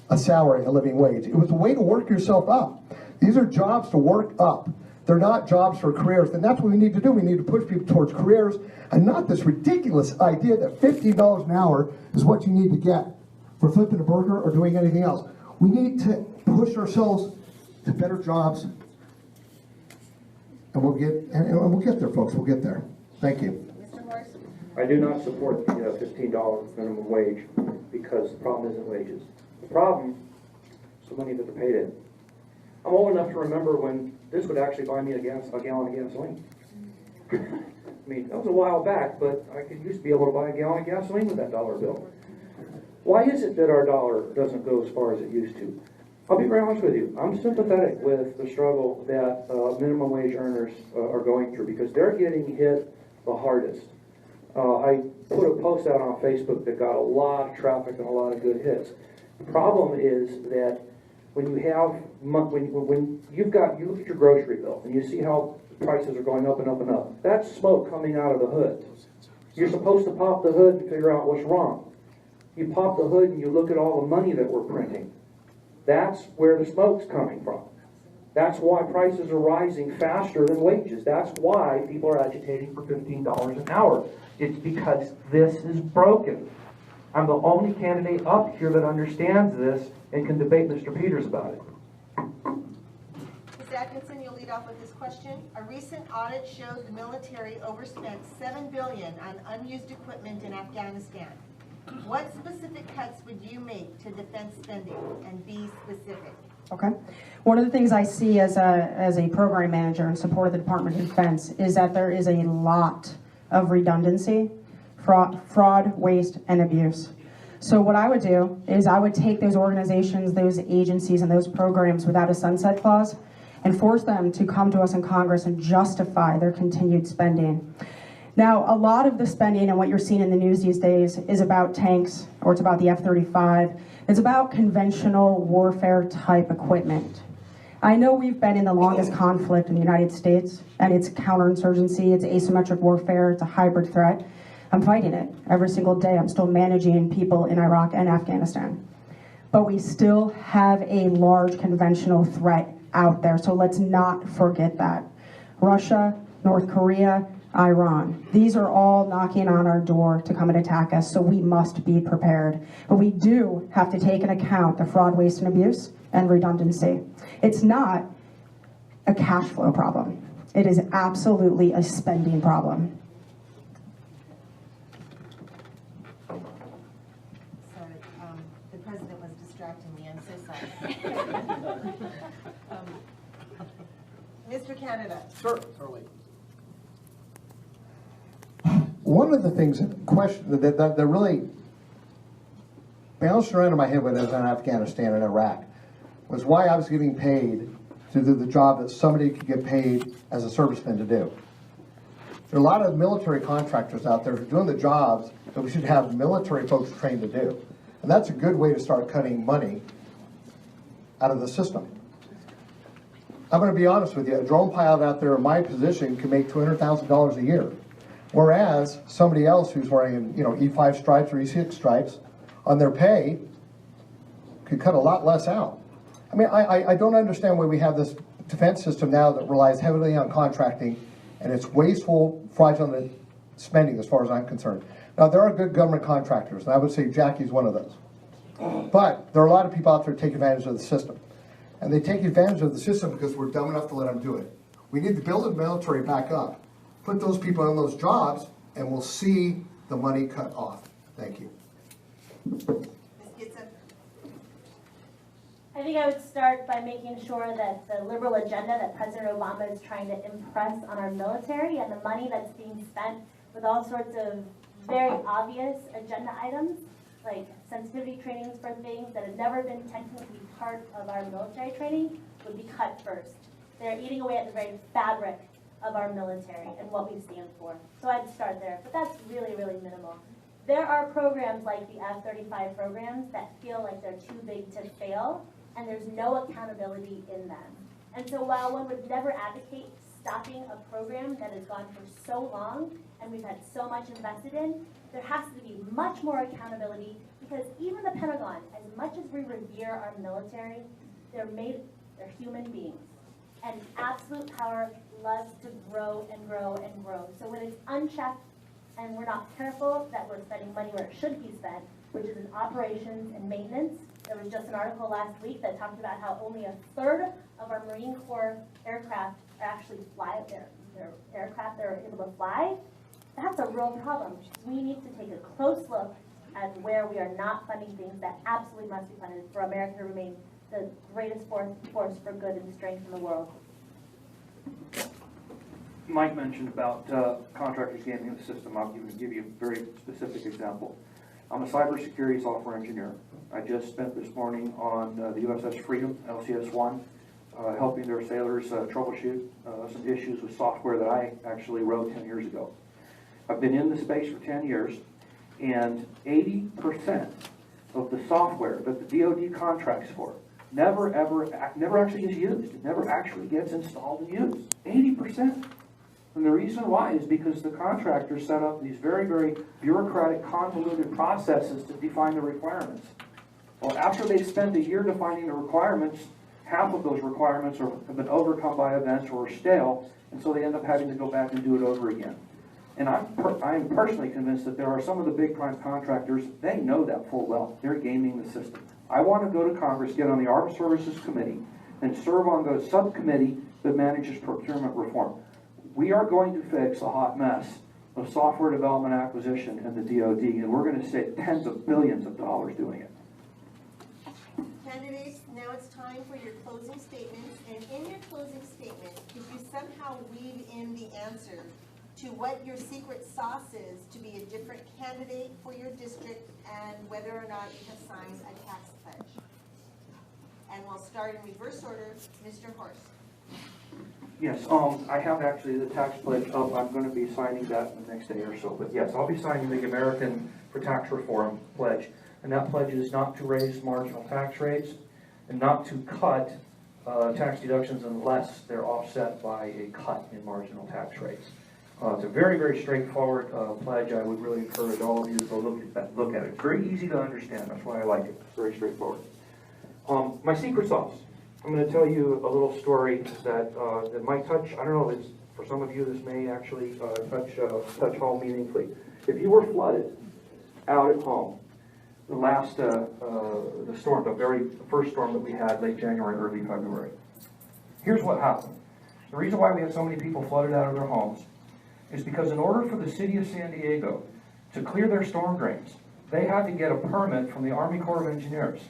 S3: a salary, a living wage. It was a way to work yourself up. These are jobs to work up. They're not jobs for careers, and that's what we need to do. We need to push people towards careers, and not this ridiculous idea that $15 an hour is what you need to get for flipping a burger or doing anything else. We need to push ourselves to better jobs, and we'll get there, folks. We'll get there. Thank you.
S5: I do not support the $15 minimum wage because the problem isn't wages. The problem is the money that they're paid in. I'm old enough to remember when this would actually buy me a gallon of gasoline. I mean, that was a while back, but I used to be able to buy a gallon of gasoline with that dollar bill. Why is it that our dollar doesn't go as far as it used to? I'll be very honest with you. I'm sympathetic with the struggle that minimum wage earners are going through because they're getting hit the hardest. I put a post out on Facebook that got a lot of traffic and a lot of good hits. The problem is that when you have when you look at your grocery bill and you see how prices are going up and up and up, that's smoke coming out of the hood. You're supposed to pop the hood and figure out what's wrong. You pop the hood and you look at all the money that we're printing. That's where the smoke's coming from. That's why prices are rising faster than wages. That's why people are agitating for $15 an hour. It's because this is broken. I'm the only candidate up here that understands this and can debate Mr. Peters about it.
S1: Ms. Atkinson, you'll lead off with this question. A recent audit showed the military overspent $7 billion on unused equipment in Afghanistan. What specific cuts would you make to defense spending, and be specific?
S2: Okay. One of the things I see as a program manager in support of the Department of Defense is that there is a lot of redundancy, fraud, waste, and abuse. So what I would do is I would take those organizations, those agencies, and those programs without a sunset clause and force them to come to us in Congress and justify their continued spending. Now, a lot of the spending and what you're seeing in the news these days is about tanks, or it's about the F-35. It's about conventional warfare type equipment. I know we've been in the longest conflict in the United States, and it's counterinsurgency, it's asymmetric warfare, it's a hybrid threat. I'm fighting it every single day. I'm still managing people in Iraq and Afghanistan. But we still have a large conventional threat out there, so let's not forget that. Russia, North Korea, Iran. These are all knocking on our door to come and attack us, so we must be prepared. But we do have to take into account the fraud, waste, and abuse and redundancy. It's not a cash flow problem. It is absolutely a spending problem.
S1: Sorry, the president was distracting me. I'm so sorry. Mr. Canada.
S3: Sure, totally. One of the things that really bounced around in my head when I was in Afghanistan and Iraq was why I was getting paid to do the job that somebody could get paid as a serviceman to do. There are a lot of military contractors out there who are doing the jobs that we should have military folks trained to do. And that's a good way to start cutting money out of the system. I'm going to be honest with you, a drone pilot out there in my position can make $200,000 a year. Whereas somebody else who's wearing, E5 stripes or E6 stripes on their pay could cut a lot less out. I mean, I don't understand why we have this defense system now that relies heavily on contracting, and it's wasteful, fraudulent spending as far as I'm concerned. Now, there are good government contractors, and I would say Jackie's one of those. But there are a lot of people out there who take advantage of the system. And they take advantage of the system because we're dumb enough to let them do it. We need to build the military back up, put those people on those jobs, and we'll see the money cut off. Thank you.
S1: Ms. Gitsham?
S4: I think I would start by making sure that the liberal agenda that President Obama is trying to impress on our military and the money that's being spent with all sorts of very obvious agenda items, like sensitivity trainings for things that have never been technically part of our military training, would be cut first. They're eating away at the very fabric of our military and what we stand for. So I'd start there, but that's really, really minimal. There are programs like the F-35 programs that feel like they're too big to fail, and there's no accountability in them. And so while one would never advocate stopping a program that has gone for so long and we've had so much invested in, there has to be much more accountability, because even the Pentagon, as much as we revere our military, they're human beings. And absolute power loves to grow and grow and grow. So when it's unchecked and we're not careful that we're spending money where it should be spent, which is in operations and maintenance. There was just an article last week that talked about how only a third of our Marine Corps aircraft actually fly their aircraft that are able to fly. That's a real problem. We need to take a close look at where we are not funding things that absolutely must be funded for America to remain the greatest force for good and strength in the world.
S5: Mike mentioned about contractors gaming the system. I'll give you a very specific example. I'm a cybersecurity software engineer. I just spent this morning on the USS Freedom, LCS-1, helping their sailors troubleshoot some issues with software that I actually wrote 10 years ago. I've been in the space for 10 years, and 80% of the software that the DoD contracts for never actually is used. It never actually gets installed and used. 80%. And the reason why is because the contractors set up these very, very bureaucratic, convoluted processes to define the requirements. Well, after they spend a year defining the requirements, half of those requirements have been overcome by events or are stale, and so they end up having to go back and do it over again. And I am personally convinced that there are some of the big prime contractors, they know that full well. They're gaming the system. I want to go to Congress, get on the Armed Services Committee, and serve on the subcommittee that manages procurement reform. We are going to fix a hot mess of software development acquisition in the DoD, and we're going to save tens of billions of dollars doing it.
S1: Candidates, now it's time for your closing statements. And in your closing statement, could you somehow weave in the answer to what your secret sauce is to be a different candidate for your district and whether or not you have signed a tax pledge? And we'll start in reverse order. Mr. Horst.
S5: Yes, I have actually the tax pledge up. I'm going to be signing that in the next day or so. But yes, I'll be signing the American for Tax Reform pledge. And that pledge is not to raise marginal tax rates and not to cut tax deductions unless they're offset by a cut in marginal tax rates. It's a very, very straightforward pledge. I would really encourage all of you to go look at it. It's very easy to understand. That's why I like it. It's very straightforward. My secret sauce. I'm going to tell you a little story that might touch, I don't know, for some of you this may actually touch home meaningfully. If you were flooded out at home, the storm, the very first storm that we had late January, early February, here's what happened. The reason why we had so many people flooded out of their homes is because in order for the city of San Diego to clear their storm drains, they had to get a permit from the Army Corps of Engineers.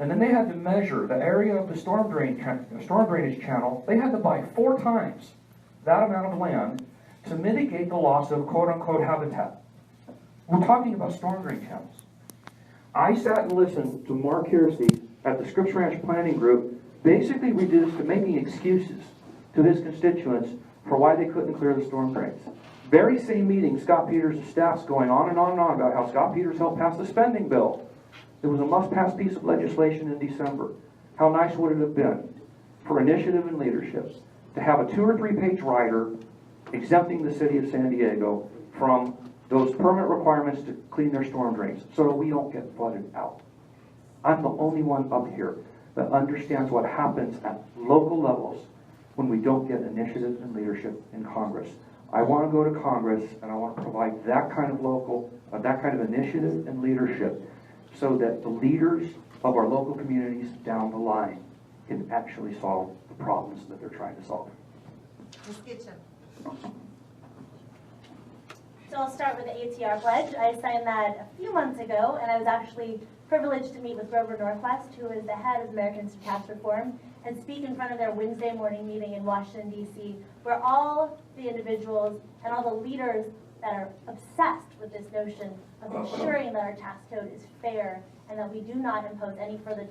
S5: And then they had to measure the area of the storm drainage channel. They had to buy 4 times that amount of land to mitigate the loss of quote-unquote habitat. We're talking about storm drain channels. I sat and listened to Mark Hersey at the Scripps Ranch Planning Group basically reduced to making excuses to his constituents for why they couldn't clear the storm drains. Very same meeting, Scott Peters' staff's going on and on and on about how Scott Peters helped pass the spending bill. It was a must-pass piece of legislation in December. How nice would it have been for initiative and leadership to have a 2- or 3-page rider exempting the city of San Diego from those permit requirements to clean their storm drains so that we don't get flooded out. I'm the only one up here that understands what happens at local levels when we don't get initiative and leadership in Congress. I want to go to Congress and I want to provide that kind of that kind of initiative and leadership so that the leaders of our local communities down the line can actually solve the problems that they're trying to solve.
S1: Ms. Gitsham.
S4: So I'll start with the ATR pledge. I signed that a few months ago, and I was actually privileged to meet with Grover Northwest, who is the head of Americans for Tax Reform, and speak in front of their Wednesday morning meeting in Washington, D.C., where all the individuals and all the leaders that are obsessed with this notion of ensuring that our tax code is fair and that we do not impose any further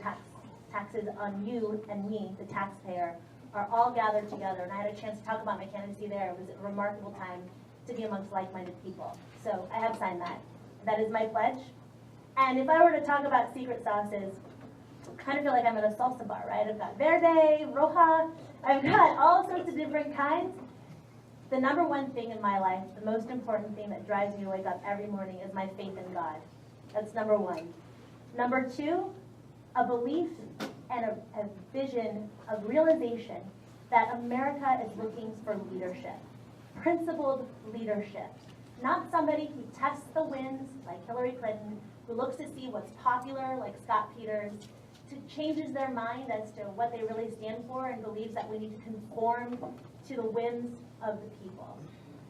S4: taxes on you and me, the taxpayer, are all gathered together. And I had a chance to talk about my candidacy there. It was a remarkable time to be amongst like-minded people. So I have signed that. That is my pledge. And if I were to talk about secret sauces, I kind of feel like I'm at a salsa bar, right? I've got verde, roja, I've got all sorts of different kinds. The number one thing in my life, the most important thing that drives me to wake up every morning is my faith in God. That's number one. Number two, a belief and a vision of realization that America is looking for leadership. Principled leadership. Not somebody who tests the winds like Hillary Clinton, who looks to see what's popular like Scott Peters, to changes their mind as to what they really stand for and believes that we need to conform to the whims of the people.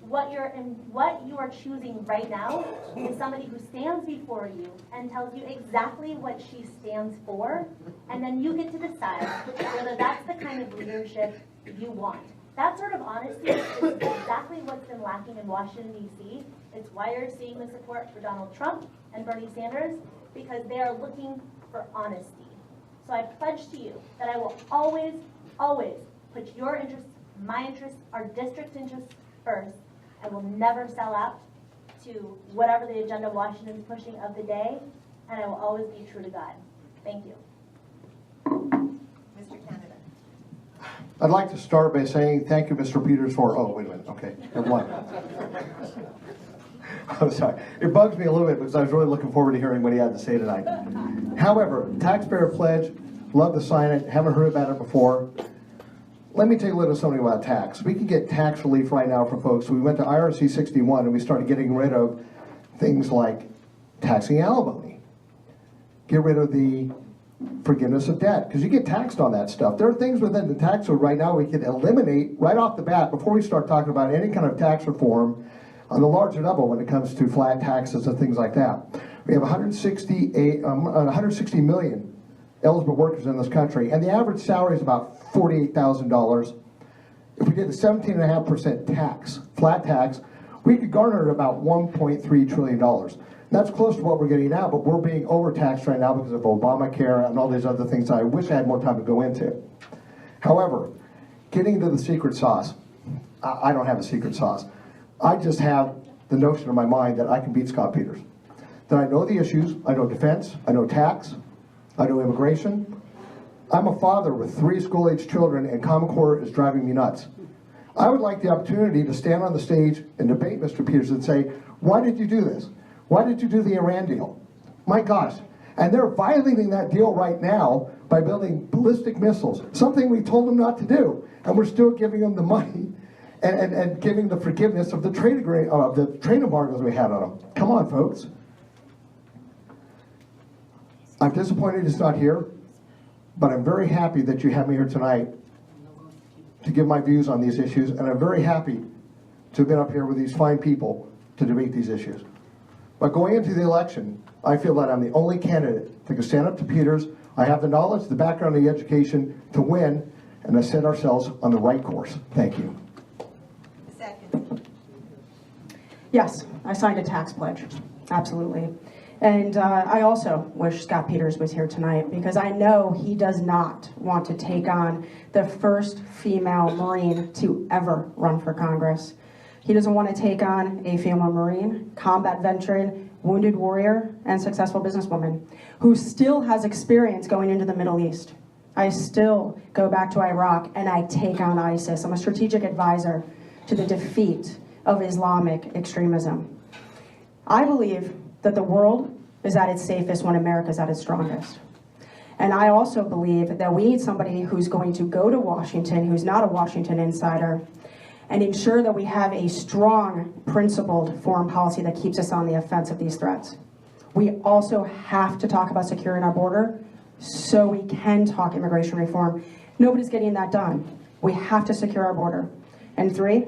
S4: What you are choosing right now is somebody who stands before you and tells you exactly what she stands for, and then you get to decide whether that's the kind of leadership you want. That sort of honesty is exactly what's been lacking in Washington, D.C. It's why you're seeing the support for Donald Trump and Bernie Sanders, because they are looking for honesty. So I pledge to you that I will always, always put your interests, my interests, our district's interests first. I will never sell out to whatever the agenda Washington's pushing of the day, and I will always be true to God. Thank you.
S1: Mr. Canada.
S3: I'd like to start by saying thank you, Mr. Peters, for, oh, wait a minute, okay, never mind. I'm sorry. It bugs me a little bit because I was really looking forward to hearing what he had to say tonight. However, taxpayer pledge, love to sign it, haven't heard about it before. Let me tell you a little something about tax. We can get tax relief right now for folks. We went to IRC 61 and we started getting rid of things like taxing alimony. Get rid of the forgiveness of debt, because you get taxed on that stuff. There are things within the tax code right now we can eliminate right off the bat before we start talking about any kind of tax reform on the larger level when it comes to flat taxes and things like that. We have 160 million eligible workers in this country, and the average salary is about $48,000. If we did the 17.5% tax, flat tax, we could garner about $1.3 trillion. That's close to what we're getting now, but we're being overtaxed right now because of Obamacare and all these other things that I wish I had more time to go into. However, getting into the secret sauce, I don't have a secret sauce. I just have the notion in my mind that I can beat Scott Peters. That I know the issues, I know defense, I know tax, I know immigration. I'm a father with 3 school-age children, and Common Core is driving me nuts. I would like the opportunity to stand on the stage and debate Mr. Peters and say, why did you do this? Why did you do the Iran deal? My gosh. And they're violating that deal right now by building ballistic missiles, something we told them not to do, and we're still giving them the money and giving the forgiveness of the trade embargoes we had on them. Come on, folks. I'm disappointed it's not here, but I'm very happy that you have me here tonight to give my views on these issues, and I'm very happy to have been up here with these fine people to debate these issues. But going into the election, I feel that I'm the only candidate that can stand up to Peters. I have the knowledge, the background, the education to win, and to set ourselves on the right course. Thank you.
S1: Second.
S2: Yes, I signed a tax pledge, absolutely. And I also wish Scott Peters was here tonight, because I know he does not want to take on the first female Marine to ever run for Congress. He doesn't want to take on a female Marine, combat veteran, wounded warrior, and successful businesswoman who still has experience going into the Middle East. I still go back to Iraq and I take on ISIS. I'm a strategic advisor to the defeat of Islamic extremism. I believe that the world is at its safest when America's at its strongest. And I also believe that we need somebody who's going to go to Washington, who's not a Washington insider, and ensure that we have a strong, principled foreign policy that keeps us on the offense of these threats. We also have to talk about securing our border so we can talk immigration reform. Nobody's getting that done. We have to secure our border. And 3,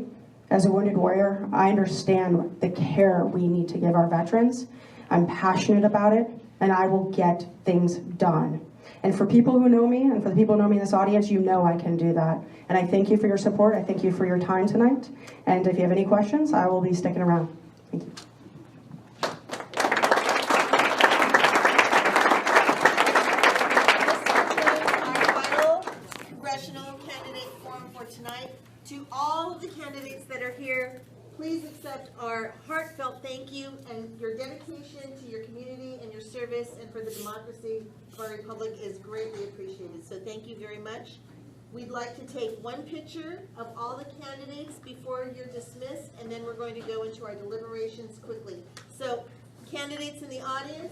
S2: as a wounded warrior, I understand the care we need to give our veterans. I'm passionate about it, and I will get things done. And for people who know me, and for the people who know me in this audience, you know I can do that. And I thank you for your support. I thank you for your time tonight. And if you have any questions, I will be sticking around. Thank you.
S1: Our final congressional candidate forum for tonight. To all of the candidates that are here, please accept our heartfelt thank you, and your dedication to your community and your service and for the democracy of our republic is greatly appreciated. So thank you very much. We'd like to take one picture of all the candidates before you're dismissed, and then we're going to go into our deliberations quickly. So candidates in the audience.